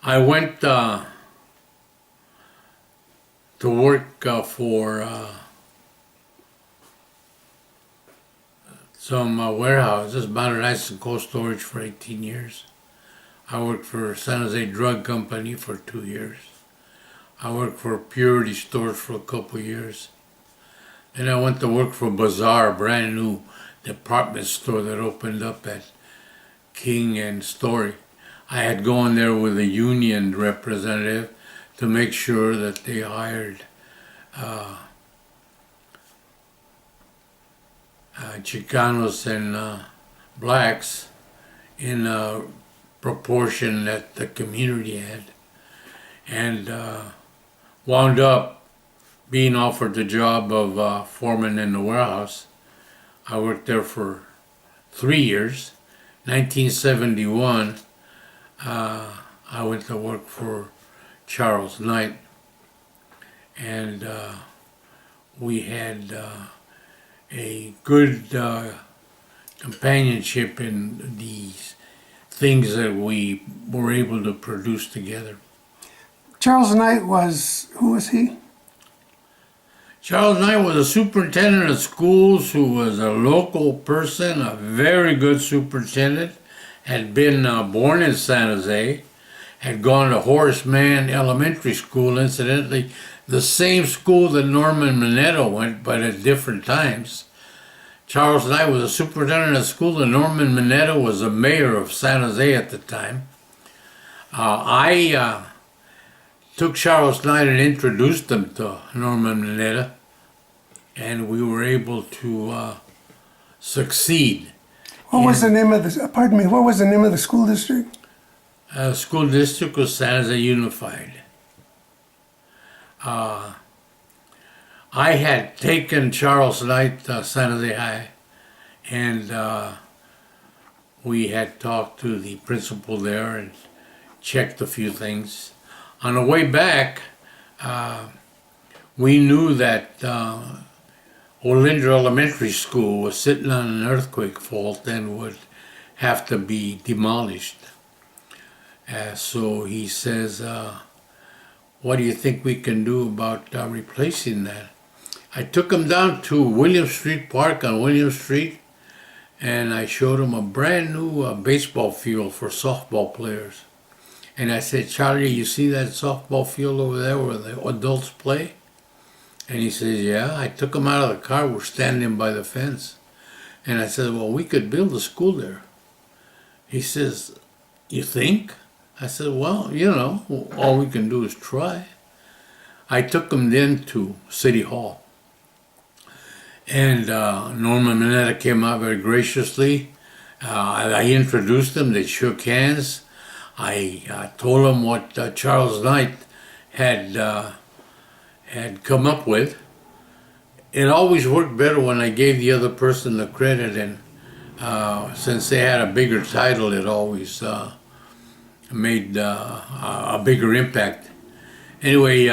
I went to work for some warehouses, mounted ice and cold storage for 18 years. I worked for San Jose Drug Company for 2 years. I worked for Purity Stores for a couple years. Then I went to work for Bazaar, a brand new department store that opened up at King and Story. I had gone there with a union representative to make sure that they hired Chicanos and blacks in a proportion that the community had, and wound up being offered the job of foreman in the warehouse. I worked there for 3 years. 1971, I went to work for Charles Knight, and we had a good companionship in these things that we were able to produce together. Charles Knight who was he? Charles Knight was a superintendent of schools who was a local person, a very good superintendent, had been born in San Jose, had gone to United Elementary School, incidentally, the same school that Norman Mineta went, but at different times. Charles Knight was a superintendent of school, and Norman Mineta was the mayor of San Jose at the time. I took Charles Knight and introduced him to Norman Mineta, and we were able to succeed. What was the name of the school district? School district was San Jose Unified. I had taken Charles Knight to San Jose High, and we had talked to the principal there and checked a few things. On the way back, we knew that Olinder Elementary School was sitting on an earthquake fault and would have to be demolished. So he says, what do you think we can do about replacing that? I took him down to William Street Park on William Street, and I showed him a brand new baseball field for softball players. And I said, Charlie, you see that softball field over there where the adults play? And he says, yeah. I took him out of the car. We're standing by the fence. And I said, well, we could build a school there. He says, you think? I said, well, you know, all we can do is try. I took him then to City Hall. And Norman Mineta came out very graciously. I introduced them. They shook hands. I told them what Charles Knight had come up with. It always worked better when I gave the other person the credit, and since they had a bigger title, it always made a bigger impact. Anyway,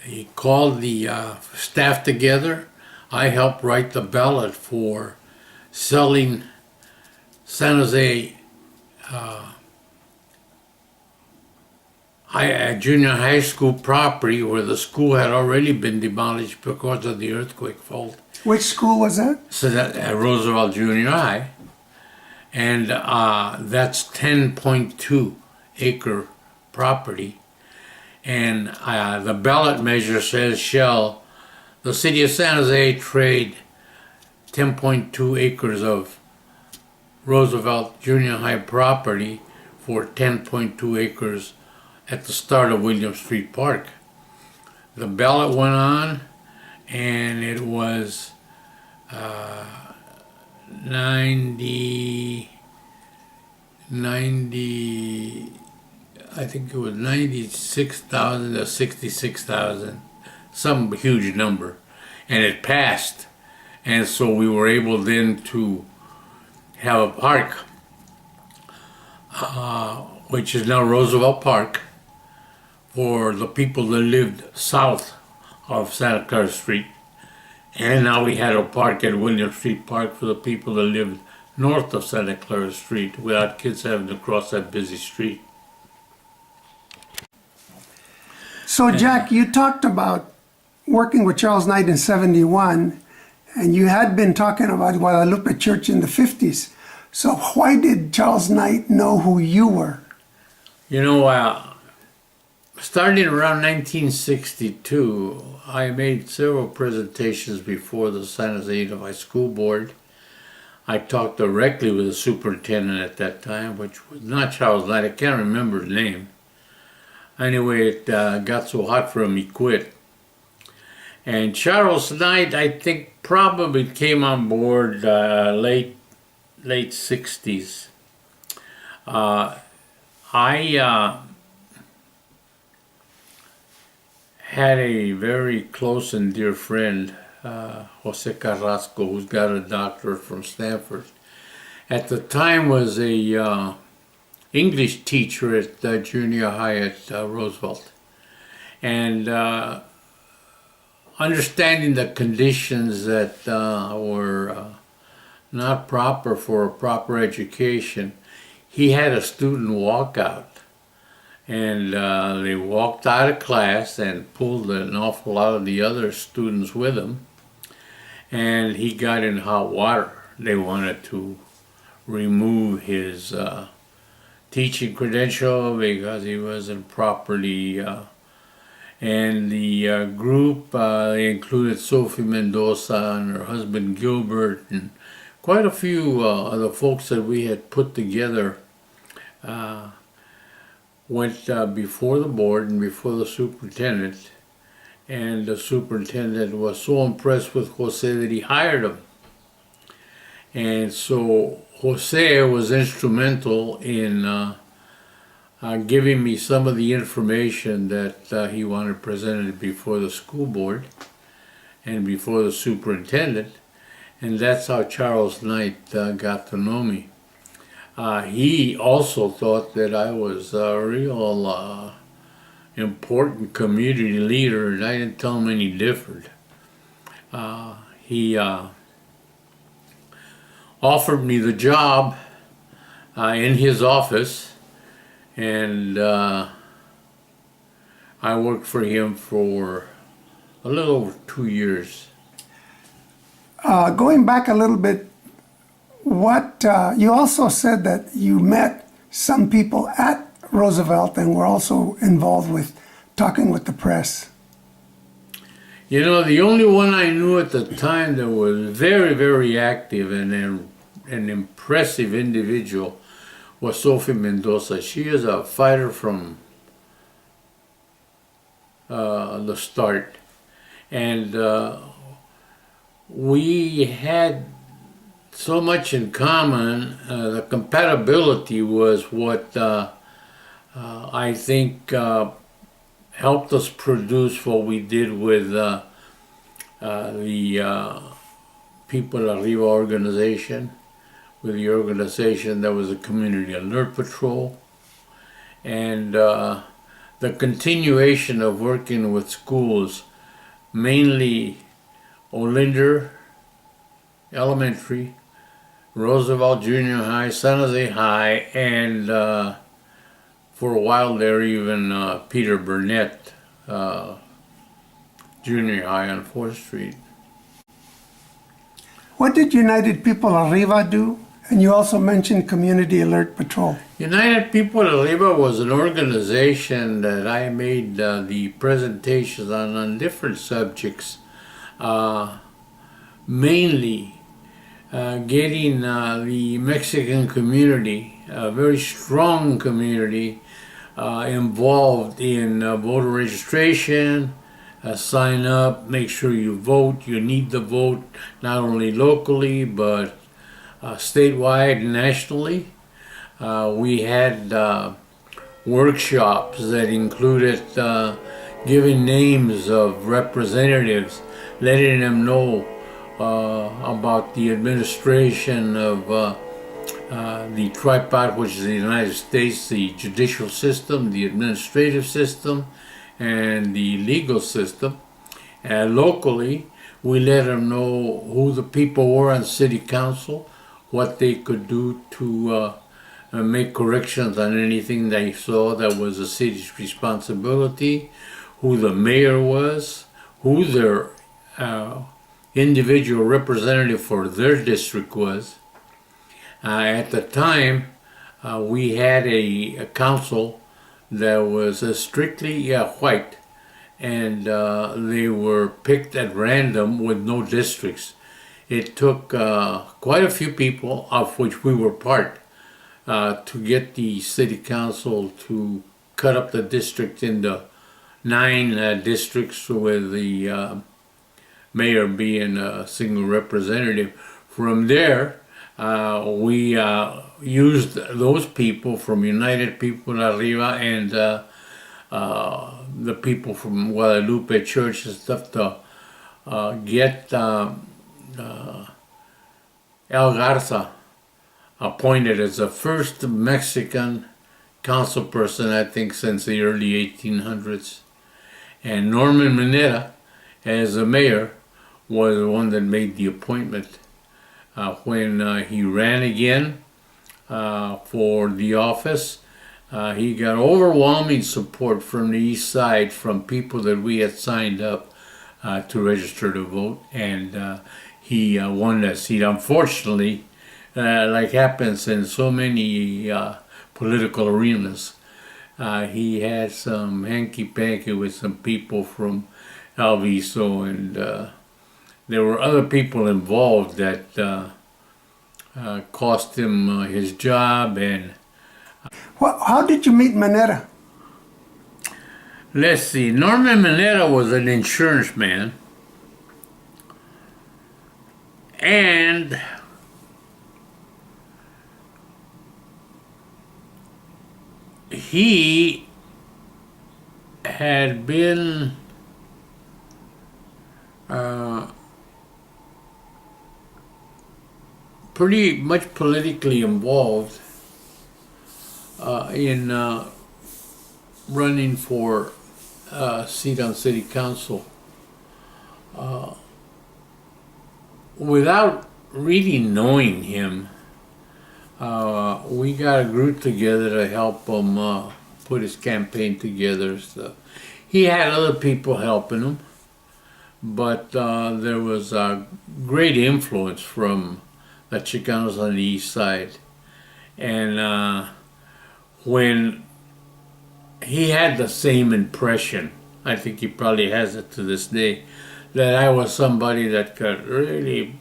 he called the staff together. I helped write the ballot for selling San Jose junior high school property where the school had already been demolished because of the earthquake fault. Which school was that? So that Roosevelt Jr. High, and that's 10.2 acre property. And the ballot measure says, shall the city of San Jose trade 10.2 acres of Roosevelt Junior High property for 10.2 acres at the start of William Street Park. The ballot went on, and it was 90, I think it was 96,000 to 66,000, some huge number, and it passed. And so we were able then to have a park, which is now Roosevelt Park, for the people that lived south of Santa Clara Street. And now we had a park at William Street Park for the people that lived north of Santa Clara Street without kids having to cross that busy street. So, Jack, you talked about working with Charles Knight in 71, and you had been talking about Guadalupe Church in the 50s. So why did Charles Knight know who you were? You know, starting around 1962, I made several presentations before the San Jose Unified School Board. I talked directly with the superintendent at that time, which was not Charles Knight. I can't remember his name. Anyway, it got so hot for him, he quit. And Charles Knight, I think, probably came on board late 60s. I had a very close and dear friend, Jose Carrasco, who's got a doctorate from Stanford. At the time was a English teacher at junior high at Roosevelt. And understanding the conditions that were not proper for a proper education, he had a student walk out. And they walked out of class and pulled an awful lot of the other students with them. And he got in hot water. They wanted to remove his teaching credential because he wasn't properly. And the group, they included Sofia Mendoza and her husband Gilbert, and quite a few of the folks that we had put together went before the board and before the superintendent. And the superintendent was so impressed with Jose that he hired him. And so Jose was instrumental in giving me some of the information that he wanted presented before the school board and before the superintendent. And that's how Charles Knight got to know me. He also thought that I was a real important community leader, and I didn't tell him any different. He offered me the job in his office, and I worked for him for a little over 2 years. Going back a little bit, you also said that you met some people at Roosevelt and were also involved with talking with the press. You know, the only one I knew at the time that was very, very active and an impressive individual was Sofia Mendoza. She is a fighter from the start. And we had so much in common. The compatibility was what I think helped us produce what we did with the People Arriba organization, with the organization that was a community alert patrol, and the continuation of working with schools, mainly Olinder Elementary, Roosevelt Jr. High, San Jose High, and for a while there even Peter Burnett Junior High on 4th Street. What did United People Arriba do? And you also mentioned Community Alert Patrol. United People Arriba was an organization that I made the presentations on different subjects, mainly getting the Mexican community, a very strong community, involved in voter registration, sign up, make sure you vote. You need to vote not only locally but statewide and nationally. We had workshops that included giving names of representatives, letting them know about the administration of the tripod, which is the United States, the judicial system, the administrative system, and the legal system. Locally, we let them know who the people were on city council, what they could do to make corrections on anything they saw that was the city's responsibility. who the mayor was, who their individual representative for their district was. At the time, we had a council that was strictly white, and they were picked at random with no districts. It took quite a few people, of which we were part, to get the city council to cut up the district into 9 districts, with the mayor being a single representative. From there, we used those people from United People Arriba and the people from Guadalupe Church and stuff to get El Garza appointed as the first Mexican council person, I think, since the early 1800s. And Norman Mineta, as the mayor, was the one that made the appointment. When he ran again for the office, he got overwhelming support from the east side, from people that we had signed up to register to vote, and he won that seat. Unfortunately, like happens in so many political arenas, he had some hanky-panky with some people from El Viso, and there were other people involved that cost him his job. And Well, how did you meet Mineta? let's see, Norman Mineta was an insurance man, and he had been pretty much politically involved in running for a seat on city council. Without really knowing him, we got a group together to help him put his campaign together. So he had other people helping him, but there was a great influence from the Chicanos on the east side. And when he had the same impression, I think he probably has it to this day, that I was somebody that could really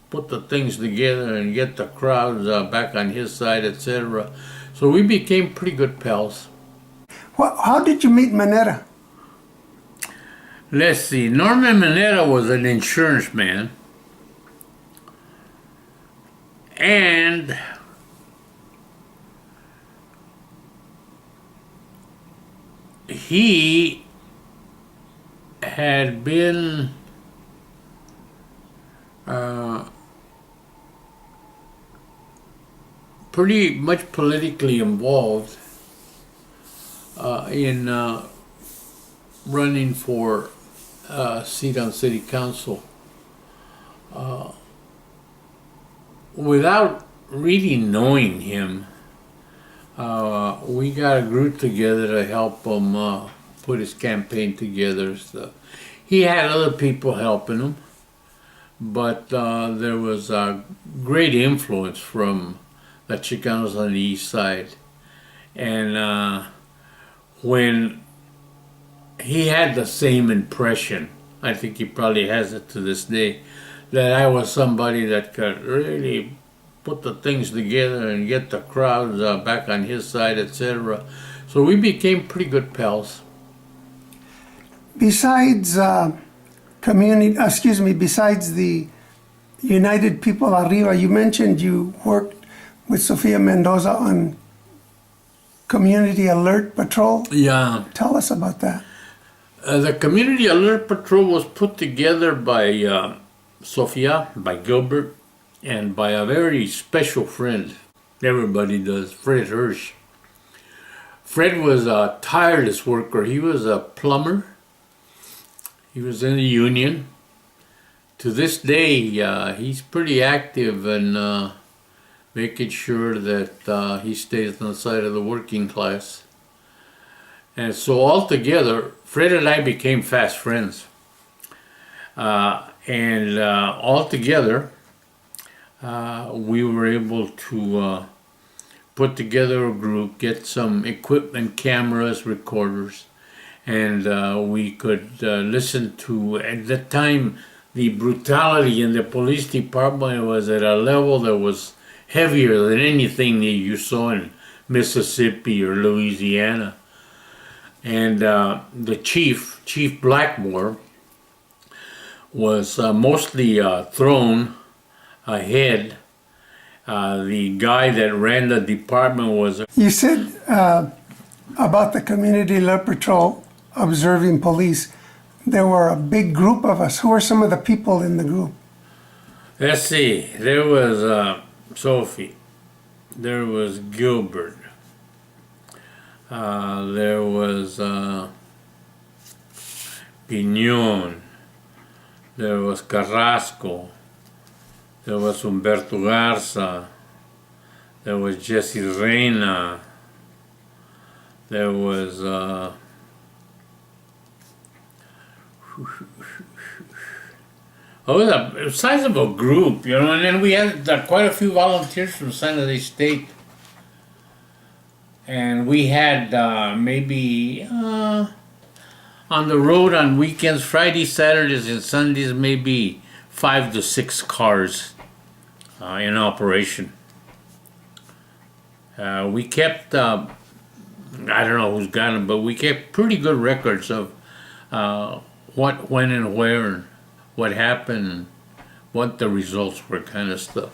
put the things together and get the crowds back on his side, etc. So we became pretty good pals. Well, how did you meet Mineta? Let's see, Norman Mineta was an insurance man, and he had been pretty much politically involved in running for a seat on city council. Without really knowing him, we got a group together to help him put his campaign together. So he had other people helping him, but there was a great influence from the Chicanos on the east side. And when he had the same impression, I think he probably has it to this day, that I was somebody that could really put the things together and get the crowds back on his side, etc. So we became pretty good pals. Besides besides the United People Arriba, you mentioned you worked with Sofia Mendoza on Community Alert Patrol. Yeah. Tell us about that. The Community Alert Patrol was put together by Sofia, by Gilbert, and by a very special friend. Everybody does, Fred Hirsch. Fred was a tireless worker. He was a plumber. He was in the union. To this day, he's pretty active in making sure that he stays on the side of the working class. And so altogether, Fred and I became fast friends. Altogether, we were able to put together a group, get some equipment, cameras, recorders, and we could listen to, at the time, the brutality in the police department was at a level that was heavier than anything that you saw in Mississippi or Louisiana. And the Chief Blackmore, was mostly thrown ahead. The guy that ran the department was... You said about the community love patrol observing police. There were a big group of us. Who are some of the people in the group? Let's see. There was Sophie. There was Gilbert. There was Pinon. There was Carrasco. There was Humberto Garza. There was Jessie, Reyna. There was it was a sizable group, you know, and then we had quite a few volunteers from San Jose State. And we had maybe on the road on weekends, Fridays, Saturdays, and Sundays, maybe 5 to 6 cars in operation. We kept, I don't know who's got them, but we kept pretty good records of what, when, and where, and what happened, and what the results were, kind of stuff.